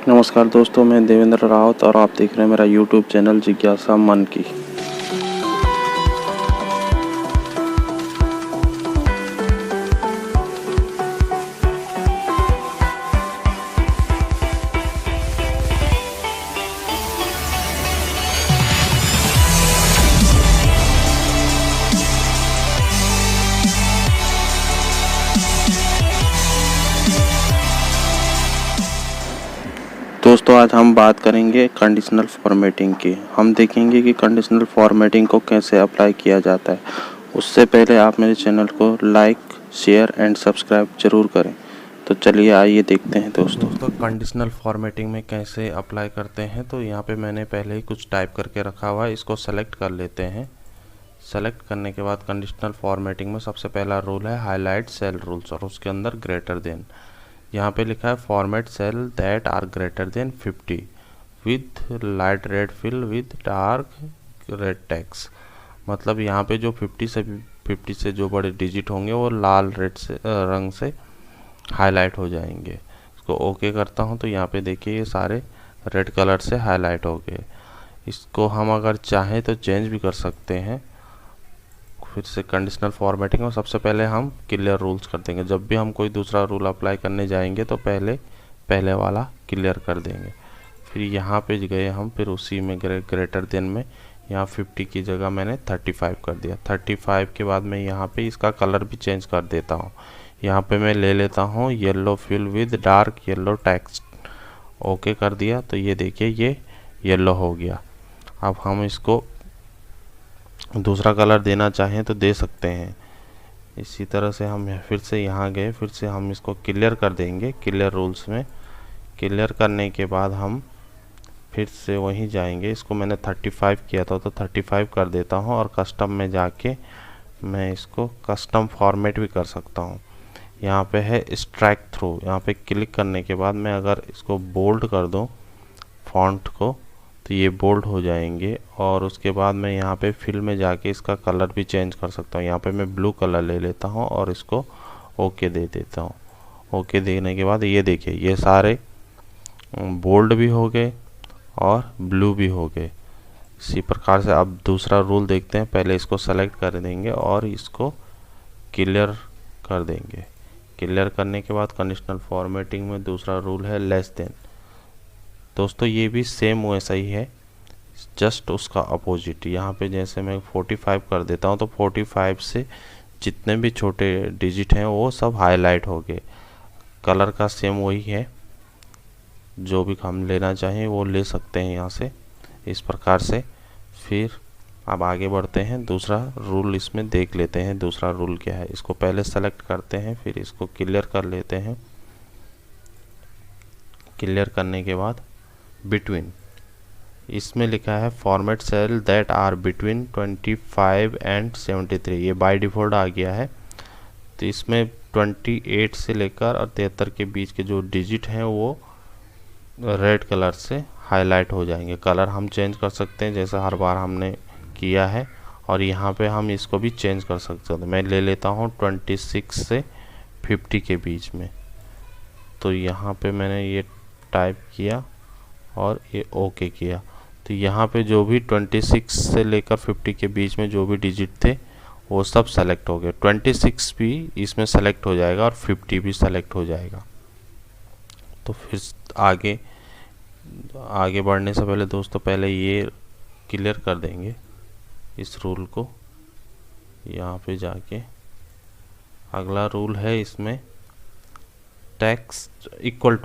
नमस्कार दोस्तों, मैं देवेंद्र रावत और आप देख रहे हैं मेरा यूट्यूब चैनल जिज्ञासा मन की। दोस्तों आज हम बात करेंगे कंडीशनल फॉर्मेटिंग की। हम देखेंगे कि कंडीशनल फॉर्मेटिंग को कैसे अप्लाई किया जाता है। उससे पहले आप मेरे चैनल को लाइक, शेयर एंड सब्सक्राइब जरूर करें। तो चलिए आइए देखते हैं दोस्तों कंडीशनल फॉर्मेटिंग में कैसे अप्लाई करते हैं। तो यहाँ पे मैंने पहले ही कुछ टाइप करके रखा हुआ है, इसको सेलेक्ट कर लेते हैं। सेलेक्ट करने के बाद कंडीशनल फॉर्मेटिंग में सबसे पहला रूल है हाईलाइट सेल रूल्स और उसके अंदर ग्रेटर देन। यहाँ पे लिखा है format cell that are greater than 50 with light red fill with dark red text. मतलब यहाँ पे जो 50 से जो बड़े डिजिट होंगे वो लाल रेड से रंग से हाईलाइट हो जाएंगे। इसको ओके करता हूँ तो यहाँ पे देखिए ये सारे रेड कलर से हाईलाइट हो गए। इसको हम अगर चाहें तो चेंज भी कर सकते हैं। फिर से कंडीशनल फॉर्मेटिंग में सबसे पहले हम क्लियर रूल्स कर देंगे। जब भी हम कोई दूसरा रूल अप्लाई करने जाएंगे तो पहले वाला क्लियर कर देंगे। फिर यहाँ पे गए हम, फिर उसी में ग्रेटर देन में यहाँ 50 की जगह मैंने 35 कर दिया। 35 के बाद मैं यहाँ पे इसका कलर भी चेंज कर देता हूँ। यहाँ पे मैं ले लेता हूँ yellow fill with dark yellow text. Okay कर दिया तो ये देखिए ये येलो हो गया। अब हम इसको दूसरा कलर देना चाहें तो दे सकते हैं। इसी तरह से हम फिर से यहाँ गए, फिर से हम इसको क्लियर कर देंगे। क्लियर रूल्स में क्लियर करने के बाद हम फिर से वहीं जाएंगे। इसको मैंने 35 किया था तो 35 कर देता हूँ और कस्टम में जाके मैं इसको कस्टम फॉर्मेट भी कर सकता हूँ। यहाँ पे है स्ट्राइक थ्रू, यहाँ पे क्लिक करने के बाद मैं अगर इसको बोल्ड कर दूँ फॉन्ट को तो ये बोल्ड हो जाएंगे। और उसके बाद मैं यहाँ पे फिल में जाके इसका कलर भी चेंज कर सकता हूँ। यहाँ पे मैं ब्लू कलर ले लेता हूँ और इसको ओके दे देता हूँ। ओके देने के बाद ये देखिए ये सारे बोल्ड भी हो गए और ब्लू भी हो गए। इसी प्रकार से अब दूसरा रूल देखते हैं। पहले इसको सेलेक्ट कर देंगे और इसको क्लियर कर देंगे। क्लियर करने के बाद कंडीशनल फॉर्मेटिंग में दूसरा रूल है लेस देन। दोस्तों ये भी सेम वैसा ही है, जस्ट उसका अपोजिट। यहाँ पे जैसे मैं 45 कर देता हूँ तो 45 से जितने भी छोटे डिजिट हैं वो सब हाईलाइट हो गए। कलर का सेम वही है, जो भी हम लेना चाहें वो ले सकते हैं यहाँ से इस प्रकार से। फिर अब आगे बढ़ते हैं, दूसरा रूल इसमें देख लेते हैं। दूसरा रूल क्या है, इसको पहले सेलेक्ट करते हैं, फिर इसको क्लियर कर लेते हैं। क्लियर करने के बाद बिटवीन इसमें लिखा है format cell that are between 25 and 73। ये बाय डिफ़ॉल्ट आ गया है। तो इसमें 28 से लेकर और 73 के बीच के जो डिजिट हैं वो रेड कलर से हाईलाइट हो जाएंगे। कलर हम चेंज कर सकते हैं जैसा हर बार हमने किया है, और यहाँ पे हम इसको भी चेंज कर सकते हैं। मैं ले लेता हूँ 26 से 50 के बीच में। तो यहाँ पे मैंने ये टाइप किया और ये ओके किया। तो यहाँ पे जो भी 26 से लेकर 50 के बीच में जो भी डिजिट थे वो सब सेलेक्ट हो गए। 26 भी इसमें सेलेक्ट हो जाएगा और 50 भी सेलेक्ट हो जाएगा। तो फिर आगे बढ़ने से पहले दोस्तों पहले ये क्लियर कर देंगे इस रूल को। यहाँ पे जाके अगला रूल है इसमें टेक्स्ट इक्वल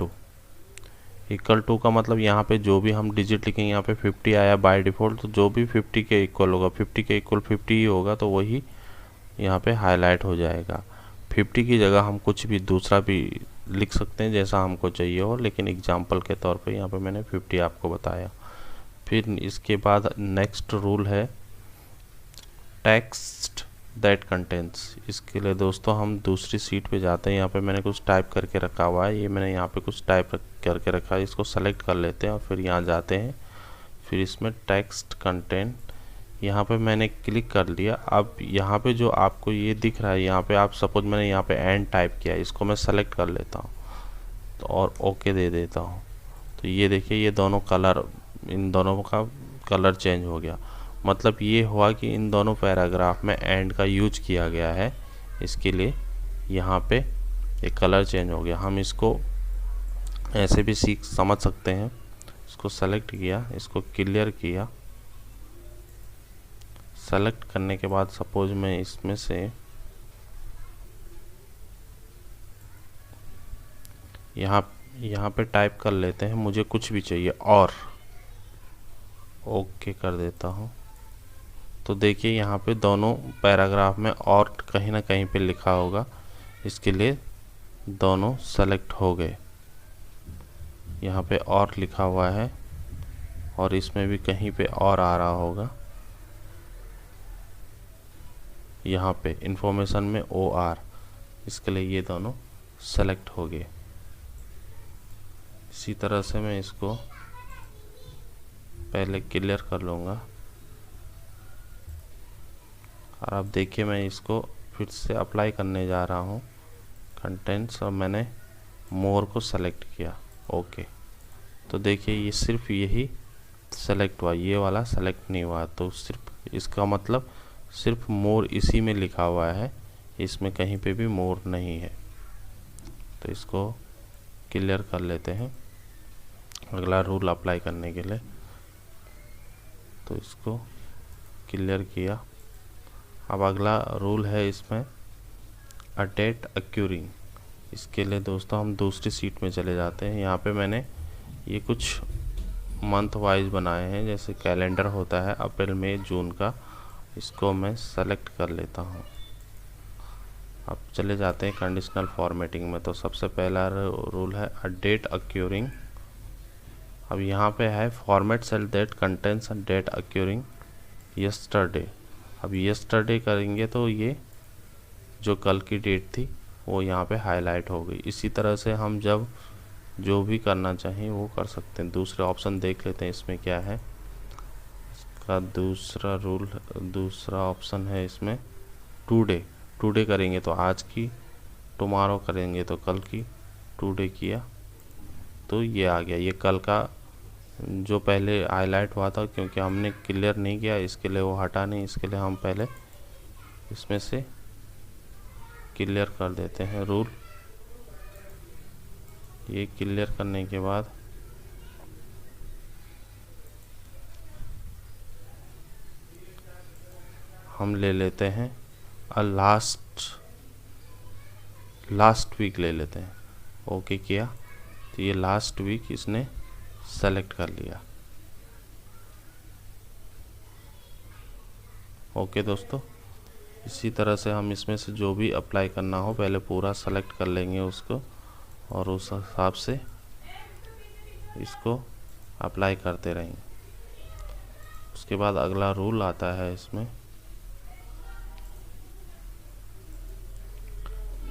टू का मतलब यहाँ पे जो भी हम डिजिट लिखेंगे, यहाँ पे 50 आया बाय डिफ़ॉल्ट, तो जो भी 50 के इक्वल होगा 50 के इक्वल 50 ही होगा तो वही यहाँ पे हाईलाइट हो जाएगा। 50 की जगह हम कुछ भी दूसरा भी लिख सकते हैं जैसा हमको चाहिए हो, लेकिन एग्जांपल के तौर पे यहाँ पे मैंने 50 आपको बताया। फिर इसके बाद नेक्स्ट रूल है टेक्स्ट दैट कंटेंट्स। इसके लिए दोस्तों हम दूसरी सीट पे जाते हैं। यहाँ पे मैंने कुछ टाइप करके रखा हुआ है, ये मैंने यहाँ पे कुछ टाइप करके रखा है। इसको सेलेक्ट कर लेते हैं और फिर यहाँ जाते हैं। फिर इसमें टेक्स्ट कंटेंट यहाँ पे मैंने क्लिक कर लिया। अब यहाँ पे जो आपको ये दिख रहा है, यहाँ पे आप सपोज मैंने यहाँ पे एंड टाइप किया, इसको मैं सेलेक्ट कर लेता हूँ तो और ओके दे देता हूँ। तो ये देखिए ये दोनों कलर, इन दोनों का कलर चेंज हो गया। मतलब ये हुआ कि इन दोनों पैराग्राफ में एंड का यूज किया गया है, इसके लिए यहाँ पे एक कलर चेंज हो गया। हम इसको ऐसे भी समझ सकते हैं। इसको सेलेक्ट किया, इसको क्लियर किया। सेलेक्ट करने के बाद सपोज मैं इसमें से यहाँ पे टाइप कर लेते हैं, मुझे कुछ भी चाहिए और ओके कर देता हूँ। तो देखिए यहाँ पे दोनों पैराग्राफ में और कहीं ना कहीं पे लिखा होगा, इसके लिए दोनों सेलेक्ट हो गए। यहाँ पे और लिखा हुआ है और इसमें भी कहीं पे और आ रहा होगा, यहाँ पे इंफॉर्मेशन में OR, इसके लिए ये दोनों सेलेक्ट हो गए। इसी तरह से मैं इसको पहले क्लियर कर लूँगा और अब देखिए मैं इसको फिर से अप्लाई करने जा रहा हूँ कंटेंट्स, और मैंने मोर को सेलेक्ट किया। ओके, तो देखिए ये सिर्फ यही सेलेक्ट हुआ, ये वाला सेलेक्ट नहीं हुआ। तो सिर्फ इसका मतलब सिर्फ मोर इसी में लिखा हुआ है, इसमें कहीं पे भी मोर नहीं है। तो इसको क्लियर कर लेते हैं अगला रूल अप्लाई करने के लिए। तो इसको क्लियर किया। अब अगला रूल है इसमें अ डेट अक्यूरिंग। इसके लिए दोस्तों हम दूसरी सीट में चले जाते हैं। यहाँ पे मैंने ये कुछ मंथ वाइज बनाए हैं, जैसे कैलेंडर होता है अप्रैल मई जून का, इसको मैं सेलेक्ट कर लेता हूँ। अब चले जाते हैं कंडीशनल फॉर्मेटिंग में। तो सबसे पहला रूल है अ डेट अक्यूरिंग। अब यहाँ पे है format cell that contains date occurring yesterday. अब यस्टरडे करेंगे तो ये जो कल की डेट थी वो यहाँ पे हाईलाइट हो गई। इसी तरह से हम जब जो भी करना चाहें वो कर सकते हैं। दूसरे ऑप्शन देख लेते हैं इसमें क्या है। इसका दूसरा रूल, दूसरा ऑप्शन है इसमें टुडे। टुडे करेंगे तो आज की, टुमारो करेंगे तो कल की। टुडे किया तो ये आ गया। ये कल का जो पहले हाईलाइट हुआ था, क्योंकि हमने क्लियर नहीं किया इसके लिए वो हटा नहीं, इसके लिए हम पहले इसमें से क्लियर कर देते हैं रूल। ये क्लियर करने के बाद हम ले लेते हैं लास्ट वीक ले लेते हैं। ओके किया तो ये लास्ट वीक इसने सेलेक्ट कर लिया। ओके दोस्तों, इसी तरह से हम इसमें से जो भी अप्लाई करना हो पहले पूरा सेलेक्ट कर लेंगे उसको, और उस हिसाब से इसको अप्लाई करते रहेंगे। उसके बाद अगला रूल आता है इसमें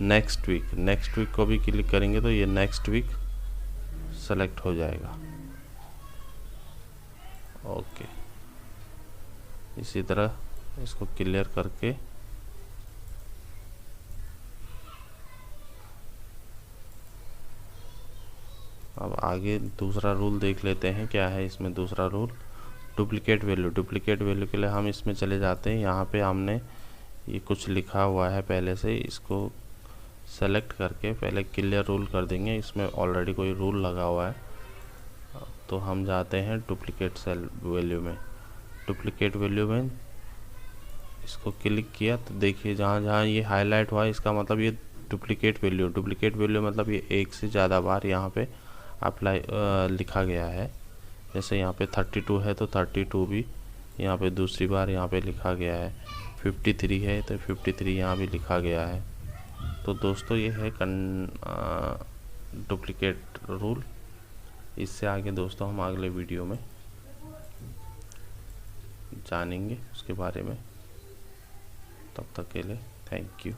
नेक्स्ट वीक। नेक्स्ट वीक को भी क्लिक करेंगे तो ये नेक्स्ट वीक सेलेक्ट हो जाएगा। ओके, इसी तरह इसको क्लियर करके अब आगे दूसरा रूल देख लेते हैं क्या है इसमें। दूसरा rule duplicate value. Duplicate value के लिए हम इसमें चले जाते हैं। यहाँ पे हमने ये कुछ लिखा हुआ है पहले से, इसको सेलेक्ट करके पहले क्लियर रूल कर देंगे। इसमें ऑलरेडी कोई रूल लगा हुआ है, तो हम जाते हैं डुप्लीकेट सेल वैल्यू में। डुप्लीकेट वैल्यू में इसको क्लिक किया तो देखिए जहाँ जहाँ ये हाईलाइट हुआ है इसका मतलब ये डुप्लीकेट वैल्यू। डुप्लीकेट वैल्यू मतलब ये एक से ज़्यादा बार यहाँ पे अप्लाई लिखा गया है। जैसे यहाँ पे 32 है तो 32 भी यहाँ पे दूसरी बार यहाँ पे लिखा गया है। 53 है तो 53 यहाँ भी लिखा गया है। तो दोस्तों ये है डुप्लीकेट रूल। इससे आगे दोस्तों हम अगले वीडियो में जानेंगे उसके बारे में। तब तक के लिए थैंक यू।